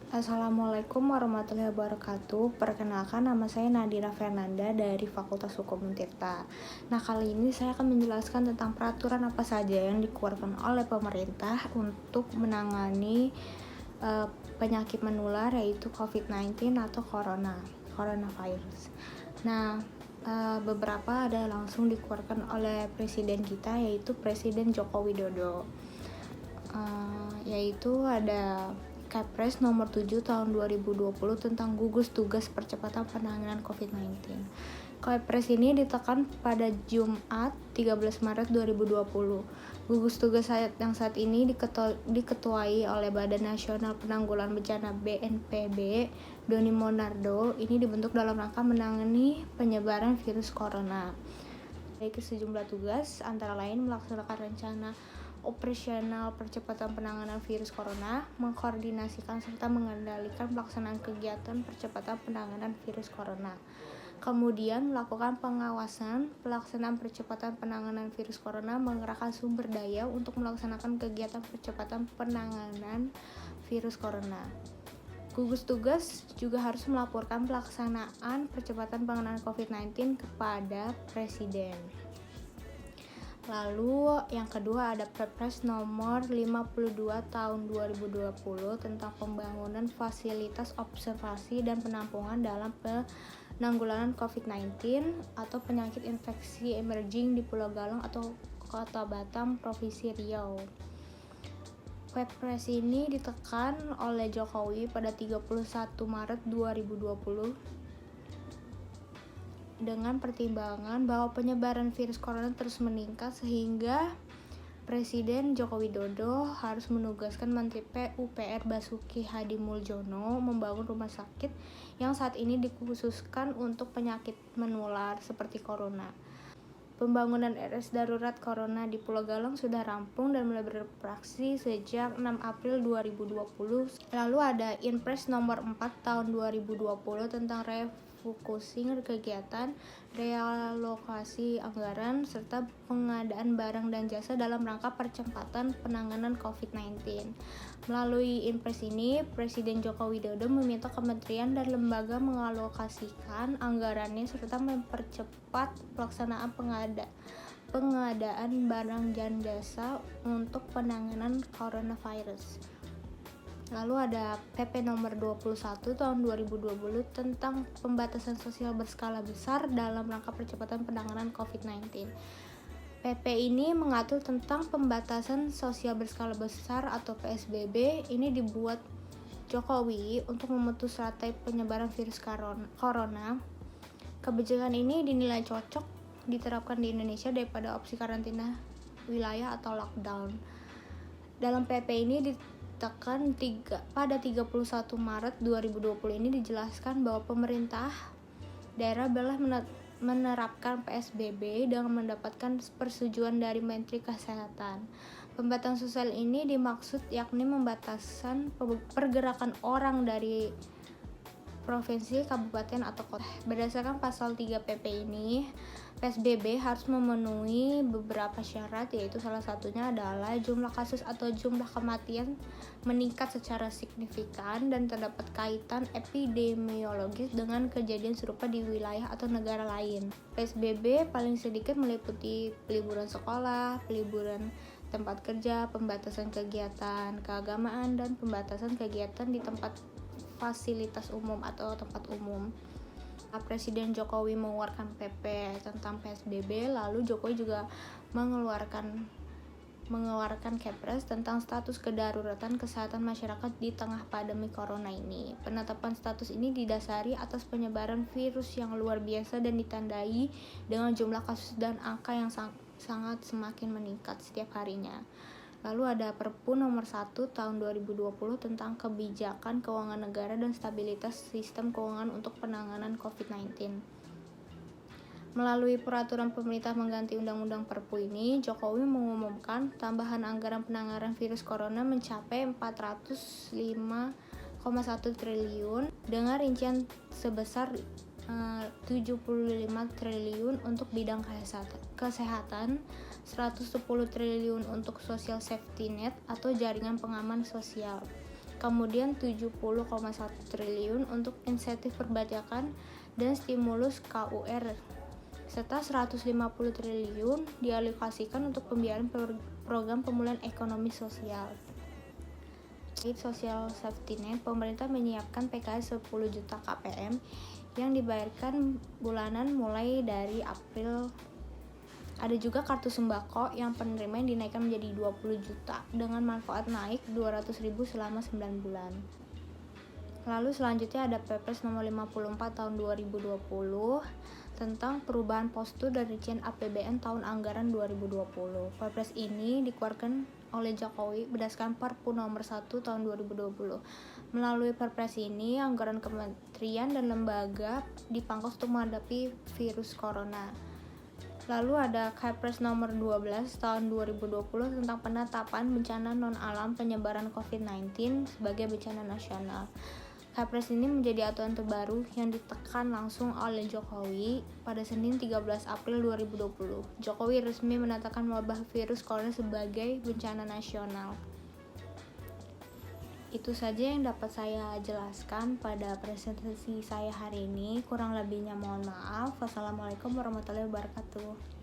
Assalamualaikum warahmatullahi wabarakatuh. Perkenalkan, nama saya Nadira Fernanda dari Fakultas Hukum Untirta. Nah, kali ini saya akan menjelaskan tentang peraturan apa saja yang dikeluarkan oleh pemerintah untuk menangani penyakit menular, yaitu COVID-19 atau coronavirus. Nah, beberapa ada langsung dikeluarkan oleh presiden kita, yaitu Presiden Joko Widodo. Yaitu ada Kepres nomor 7 tahun 2020 tentang gugus tugas percepatan penanganan COVID-19. Kepres ini ditekan pada Jumat 13 Maret 2020. Gugus tugas yang saat ini diketuai oleh Badan Nasional Penanggulangan Bencana BNPB, Doni Monardo. Ini dibentuk dalam rangka menangani penyebaran virus corona. Memiliki sejumlah tugas, antara lain melaksanakan rencana operasional percepatan penanganan virus corona, mengkoordinasikan serta mengendalikan pelaksanaan kegiatan percepatan penanganan virus corona. Kemudian melakukan pengawasan pelaksanaan percepatan penanganan virus corona, mengerahkan sumber daya untuk melaksanakan kegiatan percepatan penanganan virus corona. Gugus tugas juga harus melaporkan pelaksanaan percepatan penanganan COVID-19 kepada Presiden. Lalu yang kedua ada Perpres nomor 52 tahun 2020 tentang pembangunan fasilitas observasi dan penampungan dalam penanggulangan COVID-19 atau penyakit infeksi emerging di Pulau Galang atau Kota Batam, Provinsi Riau. Perpres ini ditekan oleh Jokowi pada 31 Maret 2020 dengan pertimbangan bahwa penyebaran virus corona terus meningkat, sehingga Presiden Joko Widodo harus menugaskan Menteri PUPR Basuki Hadi Muljono membangun rumah sakit yang saat ini dikhususkan untuk penyakit menular seperti corona. Pembangunan RS darurat corona di Pulau Galang sudah rampung dan mulai beroperasi sejak 6 April 2020. Lalu ada Inpres nomor 4 tahun 2020 tentang refocusing kegiatan, realokasi anggaran, serta pengadaan barang dan jasa dalam rangka percepatan penanganan COVID-19. Melalui Inpres ini, Presiden Joko Widodo meminta kementerian dan lembaga mengalokasikan anggarannya serta mempercepat pelaksanaan pengadaan barang dan jasa untuk penanganan coronavirus. Lalu ada PP nomor 21 tahun 2020 tentang pembatasan sosial berskala besar dalam rangka percepatan penanganan COVID-19. PP ini mengatur tentang pembatasan sosial berskala besar atau PSBB. Ini dibuat Jokowi untuk memutus rantai penyebaran virus corona. Kebijakan ini dinilai cocok diterapkan di Indonesia daripada opsi karantina wilayah atau lockdown. Dalam PP ini ditekan pada 31 Maret 2020 ini dijelaskan bahwa pemerintah daerah boleh menerapkan PSBB dengan mendapatkan persetujuan dari Menteri Kesehatan. Pembatasan sosial ini dimaksud yakni pembatasan pergerakan orang dari provinsi, kabupaten, atau kota. Berdasarkan pasal 3 PP ini, PSBB harus memenuhi beberapa syarat, yaitu salah satunya adalah jumlah kasus atau jumlah kematian meningkat secara signifikan dan terdapat kaitan epidemiologis dengan kejadian serupa di wilayah atau negara lain. PSBB paling sedikit meliputi peliburan sekolah, peliburan tempat kerja, pembatasan kegiatan keagamaan, dan pembatasan kegiatan di tempat fasilitas umum atau tempat umum. Presiden Jokowi mengeluarkan PP tentang PSBB, lalu Jokowi juga mengeluarkan Kepres tentang status kedaruratan kesehatan masyarakat di tengah pandemi corona ini. Penetapan status ini didasari atas penyebaran virus yang luar biasa dan ditandai dengan jumlah kasus dan angka yang sangat semakin meningkat setiap harinya. Lalu ada Perpu nomor 1 tahun 2020 tentang kebijakan keuangan negara dan stabilitas sistem keuangan untuk penanganan COVID-19. Melalui peraturan pemerintah mengganti Undang-Undang Perpu ini, Jokowi mengumumkan tambahan anggaran penanganan virus corona mencapai 405,1 triliun dengan rincian sebesar 75 triliun untuk bidang kesehatan, 110 triliun untuk social safety net atau jaringan pengaman sosial, Kemudian 70,1 triliun untuk insentif perpajakan dan stimulus KUR, serta 150 triliun dialokasikan untuk pembiayaan program pemulihan ekonomi sosial. Social Safety Net, pemerintah menyiapkan PKS 10 juta KPM yang dibayarkan bulanan mulai dari April. Ada juga kartu sembako yang penerima dinaikkan menjadi 20 juta dengan manfaat naik 200.000 selama 9 bulan. Lalu selanjutnya ada Perpres nomor 54 tahun 2020 tentang perubahan postur dan rincian APBN tahun anggaran 2020. Perpres ini dikeluarkan oleh Jokowi berdasarkan Perpu nomor 1 tahun 2020. Melalui Perpres ini, anggaran kementerian dan lembaga dipangkas untuk menghadapi virus corona. Lalu ada Kepres nomor 12 tahun 2020 tentang penetapan bencana non-alam penyebaran COVID-19 sebagai bencana nasional. Kepres ini menjadi aturan terbaru yang ditekan langsung oleh Jokowi pada Senin 13 April 2020. Jokowi resmi menetapkan wabah virus corona sebagai bencana nasional. Itu saja yang dapat saya jelaskan pada presentasi saya hari ini. Kurang lebihnya mohon maaf. Wassalamualaikum warahmatullahi wabarakatuh.